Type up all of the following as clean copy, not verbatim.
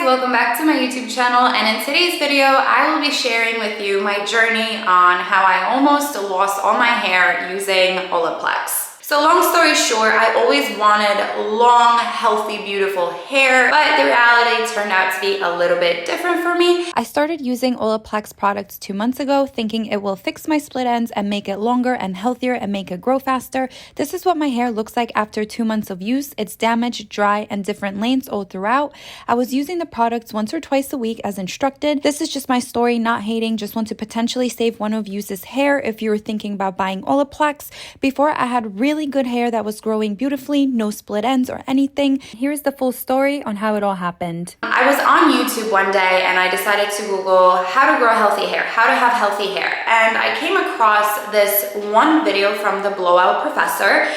welcome back to my YouTube channel, and in today's video I will be sharing with you my journey on how I almost lost all my hair using OLAPLEX. So long story short, I always wanted long, healthy, beautiful hair, but the reality turned out to be a little bit different for me. I started using OLAPLEX products 2 months ago, thinking it will fix my split ends and make it longer and healthier and make it grow faster. This is what my hair looks like after 2 months of use. It's damaged, dry, and different lengths all throughout. I was using the products once or twice a week as instructed. This is just my story, not hating, just want to potentially save one of you's hair if you were thinking about buying OLAPLEX. Before, I had really good hair that was growing beautifully, no split ends or anything. Here's the full story on how it all happened. I was on YouTube one day and I decided to Google how to grow healthy hair, how to have healthy hair. And I came across this one video from the Blowout Professor.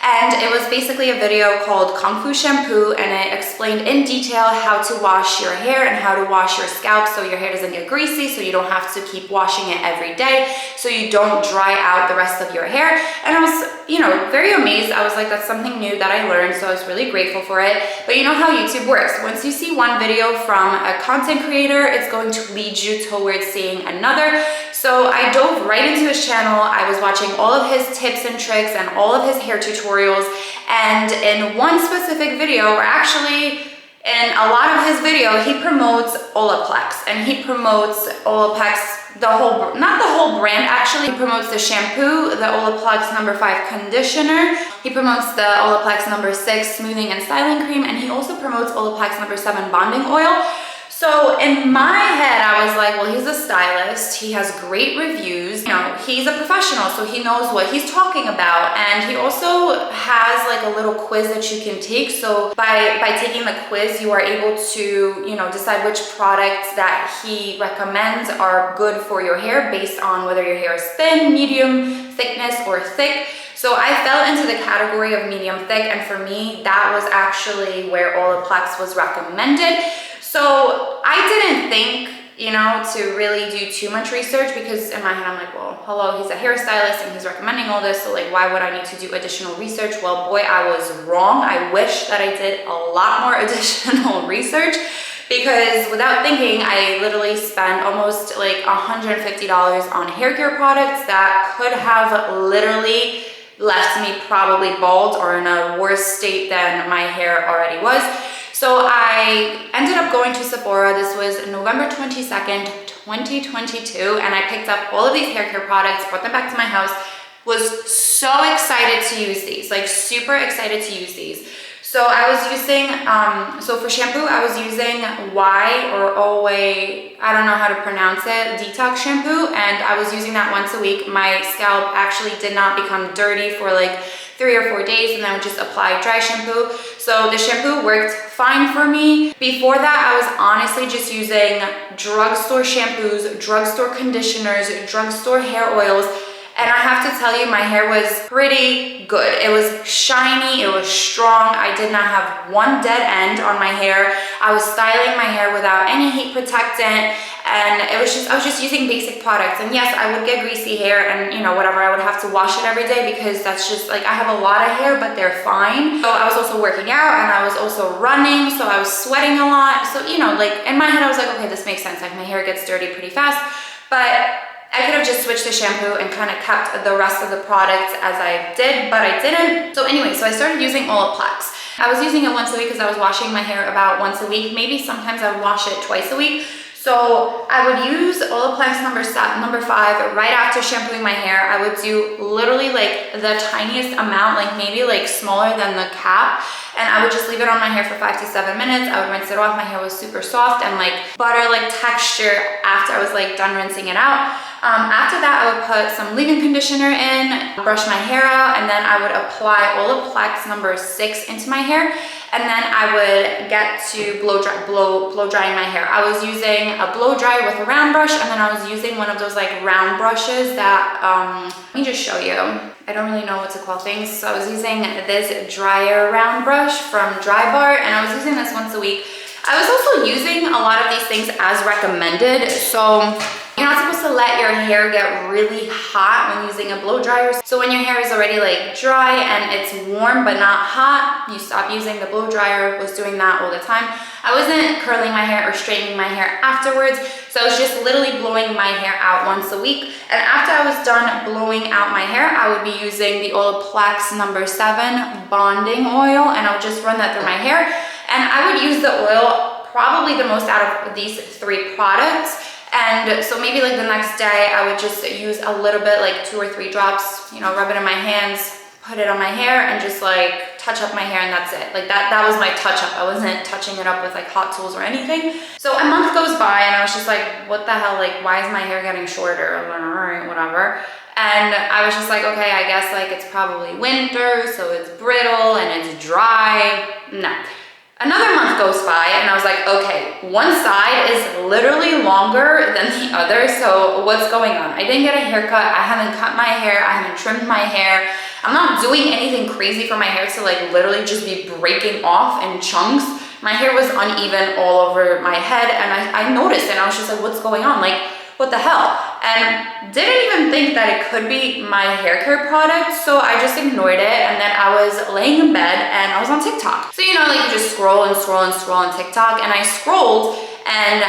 And it was basically a video called Kung Fu Shampoo, and it explained in detail how to wash your hair and how to wash your scalp so your hair doesn't get greasy, so you don't have to keep washing it every day, so you don't dry out the rest of your hair. And I was, very amazed. I was like, that's something new that I learned, so I was really grateful for it. But you know how YouTube works. Once you see one video from a content creator, it's going to lead you towards seeing another. So I dove right into his channel. I was watching all of his tips and tricks and all of his hair tutorials. And in one specific video, or actually in a lot of his video, he promotes OLAPLEX, and he promotes OLAPLEX, not the whole brand actually. He promotes the shampoo, the OLAPLEX No. 5 conditioner. He promotes the OLAPLEX No. 6 smoothing and styling cream, and he also promotes OLAPLEX No. 7 bonding oil. So in my head, I was like, well, he's a stylist. He has great reviews. He's a professional, so he knows what he's talking about. And he also has like a little quiz that you can take. So by taking the quiz, you are able to, decide which products that he recommends are good for your hair based on whether your hair is thin, medium, thickness, or thick. So I fell into the category of medium thick, and for me, that was actually where OLAPLEX was recommended. So I didn't think, to really do too much research, because in my head I'm like, well, hello, he's a hairstylist and he's recommending all this, so like, why would I need to do additional research? Well, boy, I was wrong. I wish that I did a lot more additional research, because without thinking, I literally spent almost like $150 on hair care products that could have literally left me probably bald or in a worse state than my hair already was. So I ended up going to Sephora. This was November 22nd, 2022, and I picked up all of these hair care products, brought them back to my house, was so excited to use these, like super excited to use these. So I was using, so for shampoo, I was using Y or Oway, I don't know how to pronounce it, detox shampoo, and I was using that once a week. My scalp actually did not become dirty for like 3 or 4 days, and then I would just apply dry shampoo. So the shampoo worked fine for me. Before that, I was honestly just using drugstore shampoos, drugstore conditioners, drugstore hair oils. And I have to tell you, my hair was pretty good. It was shiny, it was strong. I did not have one dead end on my hair. I was styling my hair without any heat protectant, and I was just using basic products. And yes, I would get greasy hair and whatever, I would have to wash it every day, because that's just like, I have a lot of hair, but they're fine. So I was also working out, and I was also running, so I was sweating a lot. So, like in my head, I was like, okay, this makes sense. Like my hair gets dirty pretty fast, but I could have just switched to shampoo and kind of kept the rest of the products as I did, but I didn't. So anyway, so I started using OLAPLEX. I was using it once a week because I was washing my hair about once a week. Maybe sometimes I would wash it twice a week. So I would use OLAPLEX No. 5 right after shampooing my hair. I would do literally like the tiniest amount, like maybe like smaller than the cap. And I would just leave it on my hair for 5 to 7 minutes. I would rinse it off. My hair was super soft and like butter-like texture after I was like done rinsing it out. After that, I would put some leave-in conditioner in, brush my hair out, and then I would apply OLAPLEX No. 6 into my hair. And then I would get to blow drying my hair. I was using a blow dryer with a round brush, and then I was using one of those like round brushes that, let me just show you. I don't really know what to call things. So I was using this dryer round brush from Dry Bar, and I was using this once a week. I was also using a lot of these things as recommended. So, you're not supposed to let your hair get really hot when using a blow dryer. So when your hair is already like dry and it's warm but not hot, you stop using the blow dryer. Was doing that all the time. I wasn't curling my hair or straightening my hair afterwards, so I was just literally blowing my hair out once a week. And after I was done blowing out my hair, I would be using the OLAPLEX number 7 bonding oil, and I would just run that through my hair. And I would use the oil probably the most out of these 3 products. And so maybe like the next day I would just use a little bit, like 2 or 3 drops, you know, rub it in my hands, put it on my hair, and just like touch up my hair, and that's it. Like that was my touch up. I wasn't touching it up with like hot tools or anything. So a month goes by and I was just like, what the hell? Like, why is my hair getting shorter? I'm like, all right, whatever. And I was just like, okay, I guess like it's probably winter, so it's brittle and it's dry. No. Another month goes by and I was like, okay, one side is literally longer than the other, so what's going on? I didn't get a haircut, I haven't cut my hair, I haven't trimmed my hair. I'm not doing anything crazy for my hair to like literally just be breaking off in chunks. My hair was uneven all over my head, and I noticed, and I was just like, what's going on? Like, what the hell? And didn't even think that it could be my hair care product, so I just ignored it. And then I was laying in bed and I was on TikTok. So you know, like you just scroll and scroll and scroll on TikTok, and I scrolled and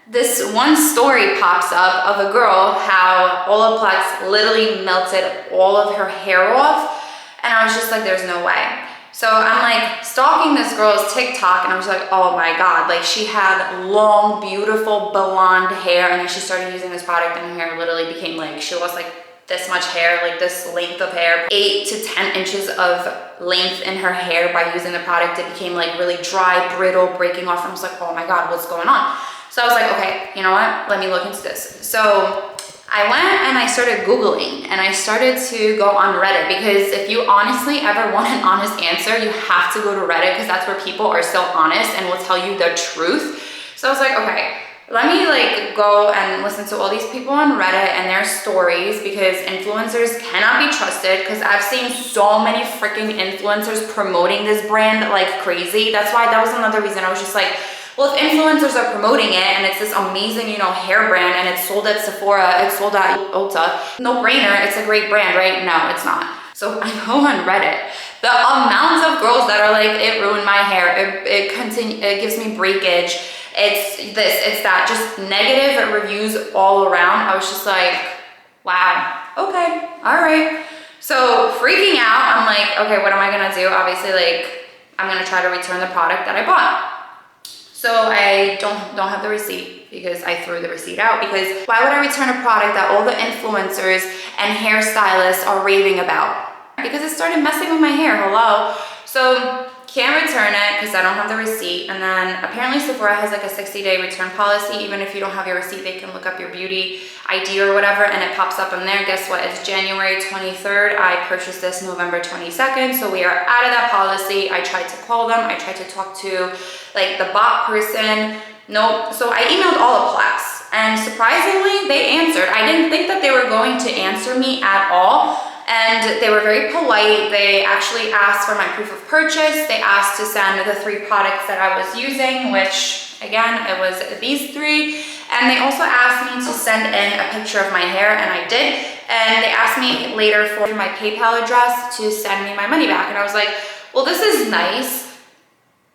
this one story pops up of a girl how OLAPLEX literally melted all of her hair off, and I was just like, there's no way. So I'm like stalking this girl's TikTok, and I was like, oh my God, like she had long, beautiful blonde hair, and then she started using this product and her hair literally became like, she lost like this much hair, like this length of hair, 8 to 10 inches of length in her hair by using the product. It became like really dry, brittle, breaking off. And I was like, oh my God, what's going on? So I was like, okay, you know what? Let me look into this. So I went and I started Googling, and I started to go on Reddit, because if you honestly ever want an honest answer, you have to go to Reddit, because that's where people are so honest and will tell you the truth. So I was like, okay, let me like go and listen to all these people on Reddit and their stories, because influencers cannot be trusted, because I've seen so many freaking influencers promoting this brand like crazy. That's why, that was another reason I was just like, well, if influencers are promoting it and it's this amazing, you know, hair brand, and it's sold at Sephora, it's sold at Ulta, no brainer, it's a great brand, right? No, it's not. So I go on Reddit. The amounts of girls that are like, it ruined my hair, it gives me breakage, it's this, it's that, just negative reviews all around. I was just like, wow, okay, all right. So freaking out, I'm like, okay, what am I gonna do? Obviously, like, I'm gonna try to return the product that I bought. So I don't have the receipt, because I threw the receipt out, because why would I return a product that all the influencers and hairstylists are raving about? Because it started messing with my hair, hello. So can't return it because I don't have the receipt. And then apparently Sephora has like a 60-day return policy. Even if you don't have your receipt, they can look up your beauty ID or whatever, and it pops up on there. Guess what? It's January 23rd. I purchased this November 22nd. So we are out of that policy. I tried to call them. I tried to talk to like the bot person. Nope. So I emailed OLAPLEX, and surprisingly, they answered. I didn't think that they were going to answer me at all. And they were very polite. They actually asked for my proof of purchase. They asked to send the 3 products that I was using, which again, it was these 3. And they also asked me to send in a picture of my hair, and I did. And they asked me later for my PayPal address to send me my money back. And I was like, well, this is nice,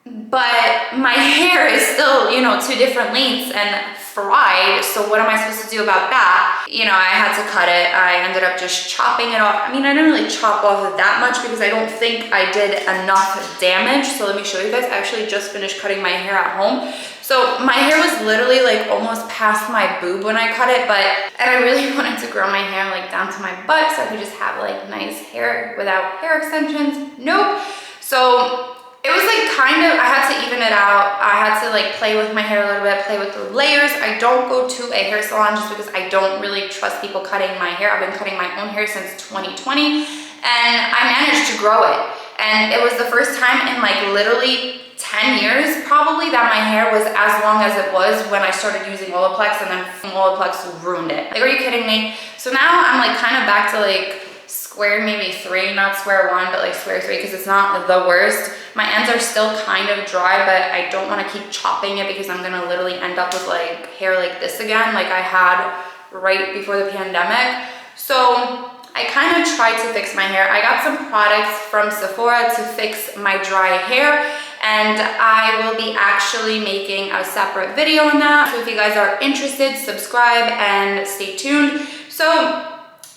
but my hair is still, you know, 2 different lengths and fried, so what am I supposed to do about that? You know, I had to cut it. I ended up just chopping it off. I mean, I didn't really chop off that much because I don't think I did enough damage. So let me show you guys. I actually just finished cutting my hair at home. So my hair was literally like almost past my boob when I cut it, and I really wanted to grow my hair like down to my butt so I could just have like nice hair without hair extensions. Nope. So it was like kind of, I had to even it out. I had to like play with my hair a little bit, play with the layers. I don't go to a hair salon just because I don't really trust people cutting my hair. I've been cutting my own hair since 2020, and I managed to grow it. And it was the first time in like literally 10 years probably that my hair was as long as it was when I started using OLAPLEX, and then OLAPLEX ruined it. Like, are you kidding me? So now I'm like kind of back to like square maybe 3, not square 1, but like square 3, because it's not the worst. My ends are still kind of dry, but I don't want to keep chopping it because I'm gonna literally end up with like hair like this again, like I had right before the pandemic. So I kind of tried to fix my hair. I got some products from Sephora to fix my dry hair, and I will be actually making a separate video on that. So if you guys are interested, subscribe and stay tuned. So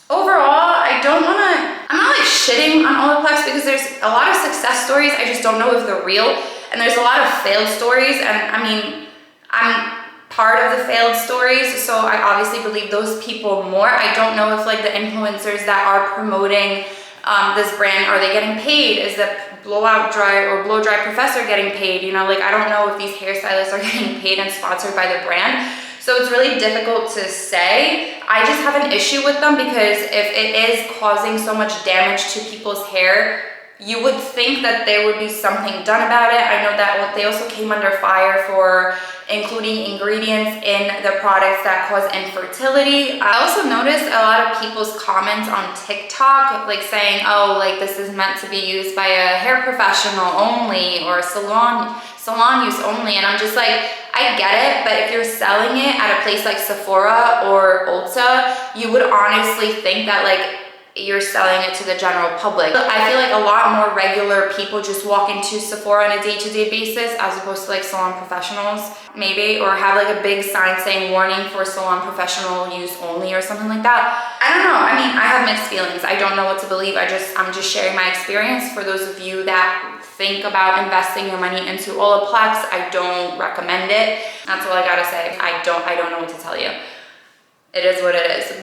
overall, I'm not like shitting on OLAPLEX because there's a lot of success stories. I just don't know if they're real. And there's a lot of failed stories. And I mean, I'm part of the failed stories, so I obviously believe those people more. I don't know if like the influencers that are promoting this brand, are they getting paid? Is the blowout dry or blow dry professor getting paid? You know, like I don't know if these hairstylists are getting paid and sponsored by the brand. So it's really difficult to say. I just have an issue with them because if it is causing so much damage to people's hair, you would think that there would be something done about it. I know that they also came under fire for including ingredients in the products that cause infertility. I also noticed a lot of people's comments on TikTok, like saying, oh, like this is meant to be used by a hair professional only or salon use only. And I'm just like, I get it, but if you're selling it at a place like Sephora or Ulta, you would honestly think that like you're selling it to the general public. I feel like a lot more regular people just walk into Sephora on a day-to-day basis as opposed to like salon professionals maybe, or have like a big sign saying warning for salon professional use only or something like that. I don't know. I mean, I have mixed feelings. I don't know what to believe. I'm just sharing my experience. For those of you that think about investing your money into OLAPLEX, I don't recommend it. That's all I gotta say. I don't know what to tell you. It is what it is.